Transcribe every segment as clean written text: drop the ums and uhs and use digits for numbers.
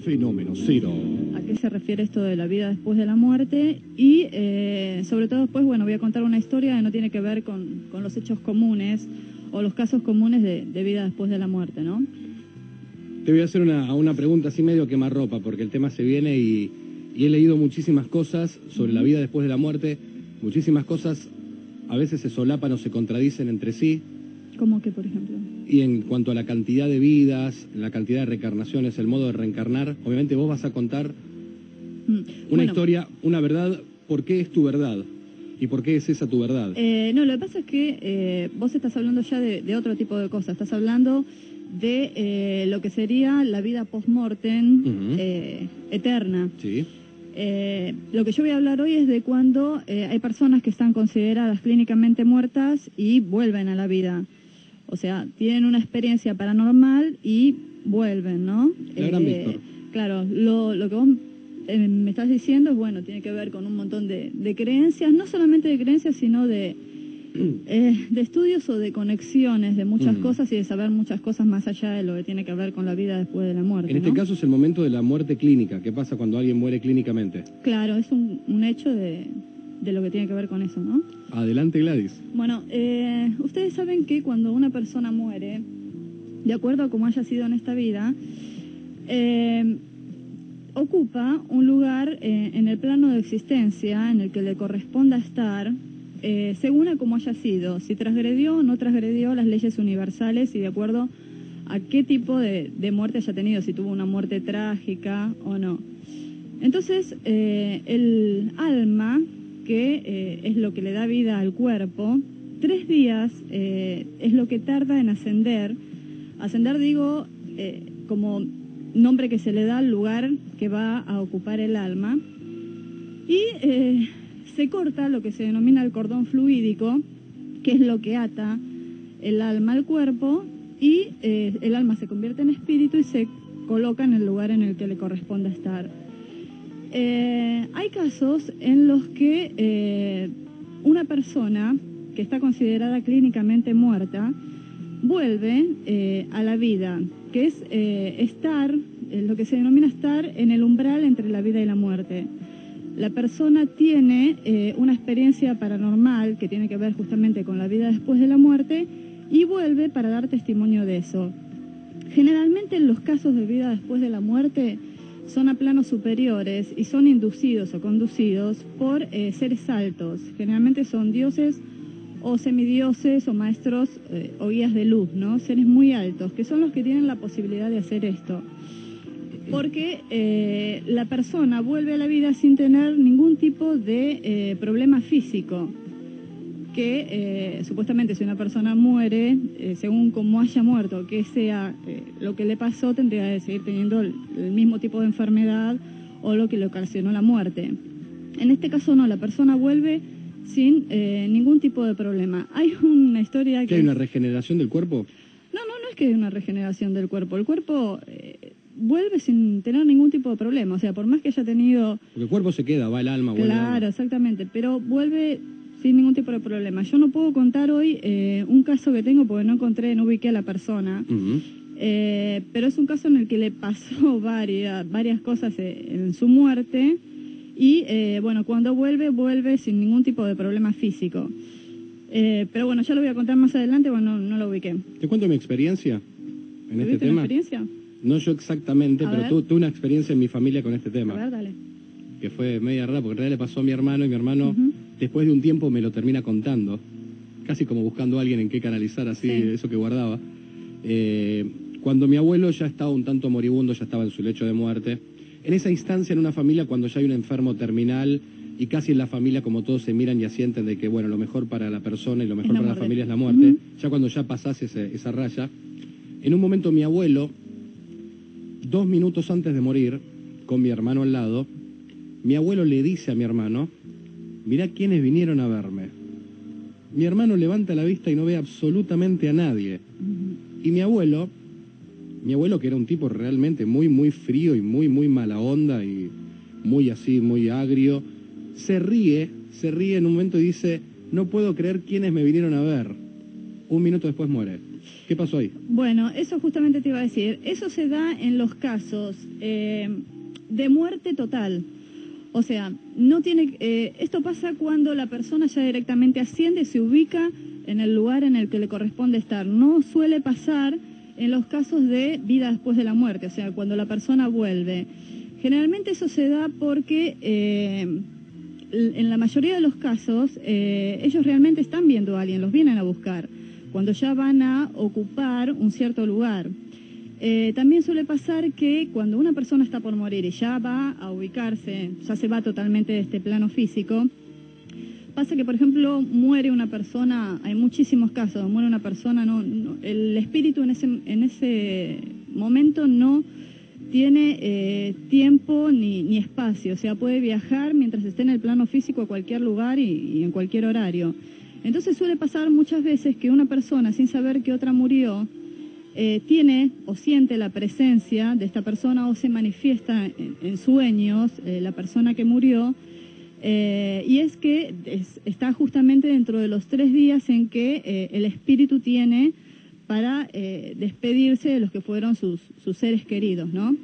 Fenómeno Cero. ¿A qué se refiere esto de la vida después de la muerte? Y sobre todo después, bueno, voy a contar una historia que no tiene que ver con los hechos comunes o los casos comunes de vida después de la muerte, ¿no? Te voy a hacer una pregunta así medio quemarropa, porque el tema se viene y he leído muchísimas cosas sobre la vida después de la muerte. Muchísimas cosas a veces se solapan o se contradicen entre sí. ¿Cómo que, por ejemplo? Y en cuanto a la cantidad de vidas, la cantidad de reencarnaciones, el modo de reencarnar, obviamente vos vas a contar una historia, una verdad. ¿Por qué es tu verdad? ¿Y por qué es esa tu verdad? No, lo que pasa es que vos estás hablando ya de otro tipo de cosas. Estás hablando de lo que sería la vida post-mortem eterna. Sí. Lo que yo voy a hablar hoy es de cuando hay personas que están consideradas clínicamente muertas y vuelven a la vida. O sea, tienen una experiencia paranormal y vuelven, ¿no? La gran Víctor. Claro, lo que vos me estás diciendo es, bueno, tiene que ver con un montón de creencias, no solamente de creencias, sino de estudios o de conexiones de muchas cosas y de saber muchas cosas más allá de lo que tiene que ver con la vida después de la muerte. En este caso es el momento de la muerte clínica. ¿Qué pasa cuando alguien muere clínicamente? Claro, es un hecho de lo que tiene que ver con eso, ¿no? Adelante, Gladys. Bueno, ustedes saben que cuando una persona muere, de acuerdo a cómo haya sido en esta vida, ocupa un lugar en el plano de existencia en el que le corresponda estar, según a cómo haya sido, si transgredió o no transgredió las leyes universales y de acuerdo a qué tipo de muerte haya tenido, si tuvo una muerte trágica o no. Entonces, el alma, que es lo que le da vida al cuerpo, 3 días es lo que tarda en ascender. Ascender, digo, como nombre que se le da al lugar que va a ocupar el alma. Y se corta lo que se denomina el cordón fluídico, que es lo que ata el alma al cuerpo, y el alma se convierte en espíritu y se coloca en el lugar en el que le corresponde estar. Hay casos en los que una persona que está considerada clínicamente muerta vuelve a la vida, que es estar, lo que se denomina estar en el umbral entre la vida y la muerte. La persona tiene una experiencia paranormal que tiene que ver justamente con la vida después de la muerte y vuelve para dar testimonio de eso. Generalmente en los casos de vida después de la muerte son a planos superiores y son inducidos o conducidos por seres altos. Generalmente son dioses o semidioses o maestros o guías de luz, ¿no? Seres muy altos, que son los que tienen la posibilidad de hacer esto. Porque la persona vuelve a la vida sin tener ningún tipo de problema físico. Que supuestamente si una persona muere, según cómo haya muerto, que sea lo que le pasó, tendría que seguir teniendo el mismo tipo de enfermedad o lo que le ocasionó la muerte. En este caso no, la persona vuelve sin ningún tipo de problema. Hay una historia que... ¿Hay una regeneración del cuerpo? No es que hay una regeneración del cuerpo. El cuerpo vuelve sin tener ningún tipo de problema. O sea, por más que haya tenido... Porque el cuerpo se queda, va el alma, vuelve. Claro, exactamente, pero vuelve sin ningún tipo de problema. Yo no puedo contar hoy un caso que tengo porque no ubiqué a la persona, pero es un caso en el que le pasó varias cosas en su muerte y, bueno, cuando vuelve sin ningún tipo de problema físico. Pero bueno, ya lo voy a contar más adelante, bueno, no lo ubiqué. ¿Te cuento mi experiencia en este tema? ¿Una experiencia? No yo exactamente, pero tuve una experiencia en mi familia con este tema. A ver, dale. Que fue media rara, porque en realidad le pasó a mi hermano, y mi hermano, después de un tiempo, me lo termina contando, casi como buscando a alguien en qué canalizar así eso que guardaba. Cuando mi abuelo ya estaba un tanto moribundo, ya estaba en su lecho de muerte, en esa instancia en una familia, cuando ya hay un enfermo terminal, y casi en la familia, como todos se miran y asienten de que, bueno, lo mejor para la persona y lo mejor para la familia es la muerte, ya cuando ya pasase esa raya, en un momento mi abuelo, 2 minutos antes de morir, con mi hermano al lado, mi abuelo le dice a mi hermano, mirá quiénes vinieron a verme. Mi hermano levanta la vista y no ve absolutamente a nadie. Y mi abuelo que era un tipo realmente muy frío y muy mala onda y muy así, muy agrio, se ríe en un momento y dice, no puedo creer quiénes me vinieron a ver. 1 minuto después muere. ¿Qué pasó ahí? Bueno, eso justamente te iba a decir. Eso se da en los casos de muerte total. O sea, no tiene, esto pasa cuando la persona ya directamente asciende y se ubica en el lugar en el que le corresponde estar. No suele pasar en los casos de vida después de la muerte, o sea, cuando la persona vuelve. Generalmente eso se da porque en la mayoría de los casos ellos realmente están viendo a alguien, los vienen a buscar, cuando ya van a ocupar un cierto lugar. También suele pasar que cuando una persona está por morir y ya va a ubicarse, ya se va totalmente de este plano físico, pasa que, por ejemplo, muere una persona, hay muchísimos casos, muere una persona, el espíritu en ese momento no tiene tiempo ni espacio, o sea, puede viajar mientras esté en el plano físico a cualquier lugar y en cualquier horario. Entonces suele pasar muchas veces que una persona, sin saber que otra murió, tiene o siente la presencia de esta persona o se manifiesta en sueños la persona que murió, y es que está justamente dentro de los 3 días en que el espíritu tiene para despedirse de los que fueron sus seres queridos, ¿no?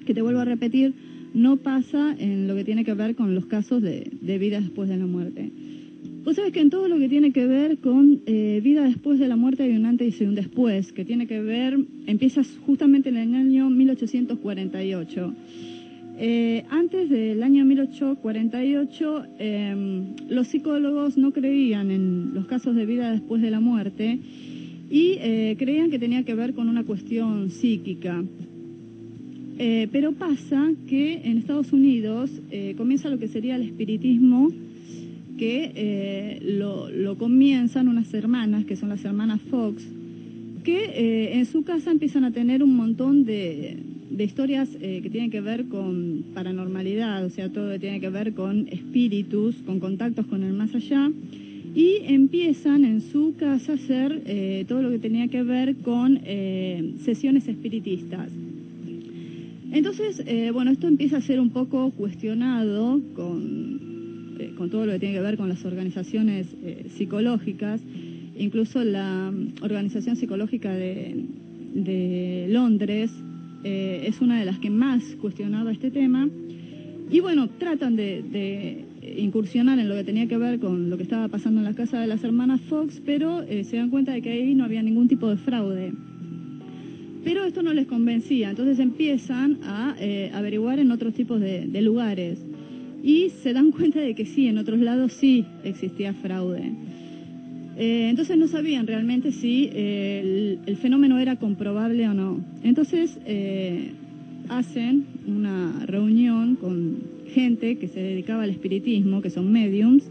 Que te vuelvo a repetir, no pasa en lo que tiene que ver con los casos de vida después de la muerte. Vos sabés que en todo lo que tiene que ver con vida después de la muerte hay un antes y un después, que tiene que ver, empieza justamente en el año 1848. Antes del año 1848, los psicólogos no creían en los casos de vida después de la muerte y creían que tenía que ver con una cuestión psíquica. Pero pasa que en Estados Unidos comienza lo que sería el espiritismo, que lo comienzan unas hermanas, que son las hermanas Fox, que en su casa empiezan a tener un montón de historias que tienen que ver con paranormalidad, o sea, todo tiene que ver con espíritus, con contactos con el más allá, y empiezan en su casa a hacer todo lo que tenía que ver con sesiones espiritistas. Entonces, bueno, esto empieza a ser un poco cuestionado con todo lo que tiene que ver con las organizaciones psicológicas. Incluso la Organización Psicológica de Londres es una de las que más cuestionaba este tema. Y bueno, tratan de incursionar en lo que tenía que ver con lo que estaba pasando en la casa de las hermanas Fox, pero se dan cuenta de que ahí no había ningún tipo de fraude. Pero esto no les convencía, entonces empiezan a averiguar en otros tipos de lugares. Y se dan cuenta de que sí, en otros lados sí existía fraude. Entonces no sabían realmente si el fenómeno era comprobable o no. Entonces hacen una reunión con gente que se dedicaba al espiritismo, que son mediums,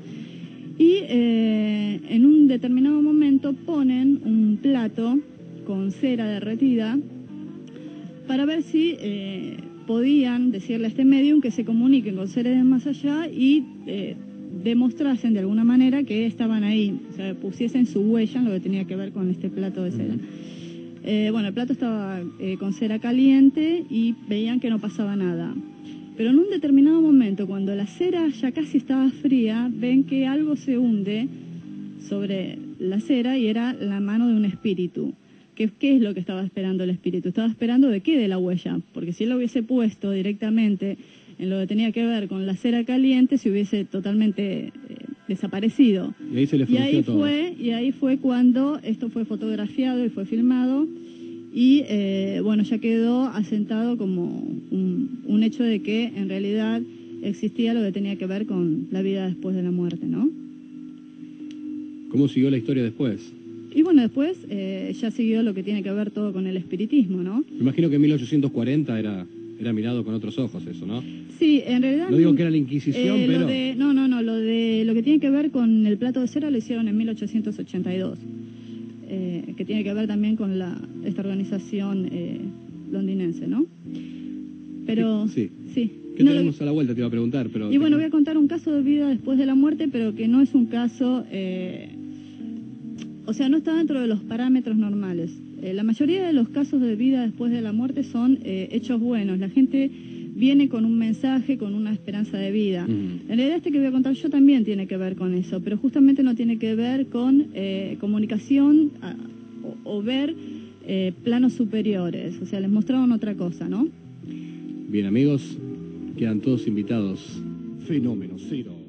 y en un determinado momento ponen un plato con cera derretida para ver si podían decirle a este medium que se comuniquen con seres de más allá y demostrasen de alguna manera que estaban ahí, o sea, pusiesen su huella en lo que tenía que ver con este plato de cera. Bueno, el plato estaba con cera caliente y veían que no pasaba nada. Pero en un determinado momento, cuando la cera ya casi estaba fría, ven que algo se hunde sobre la cera y era la mano de un espíritu. ¿Qué es lo que estaba esperando el espíritu? Estaba esperando de qué de la huella, porque si él lo hubiese puesto directamente en lo que tenía que ver con la cera caliente, se hubiese totalmente desaparecido. Y ahí se le frunció todo. Y ahí fue cuando esto fue fotografiado y fue filmado, y bueno, ya quedó asentado como un hecho de que en realidad existía lo que tenía que ver con la vida después de la muerte, ¿no? ¿Cómo siguió la historia después? Y bueno, después ya siguió lo que tiene que ver todo con el espiritismo, ¿no? Me imagino que en 1840 era mirado con otros ojos eso, ¿no? Sí, en realidad... No digo que era la Inquisición, pero... lo que tiene que ver con el plato de cera lo hicieron en 1882, que tiene que ver también con esta organización londinense, ¿no? Pero... Sí. Sí. ¿Qué tenemos a la vuelta? Te iba a preguntar, pero... Y bueno, voy a contar un caso de vida después de la muerte, pero que no es un caso... o sea, no está dentro de los parámetros normales. La mayoría de los casos de vida después de la muerte son hechos buenos. La gente viene con un mensaje, con una esperanza de vida. En realidad este que voy a contar yo también tiene que ver con eso, pero justamente no tiene que ver con comunicación o ver planos superiores, o sea, les mostraron otra cosa, ¿no? Bien, amigos, quedan todos invitados. Fenómeno Cero.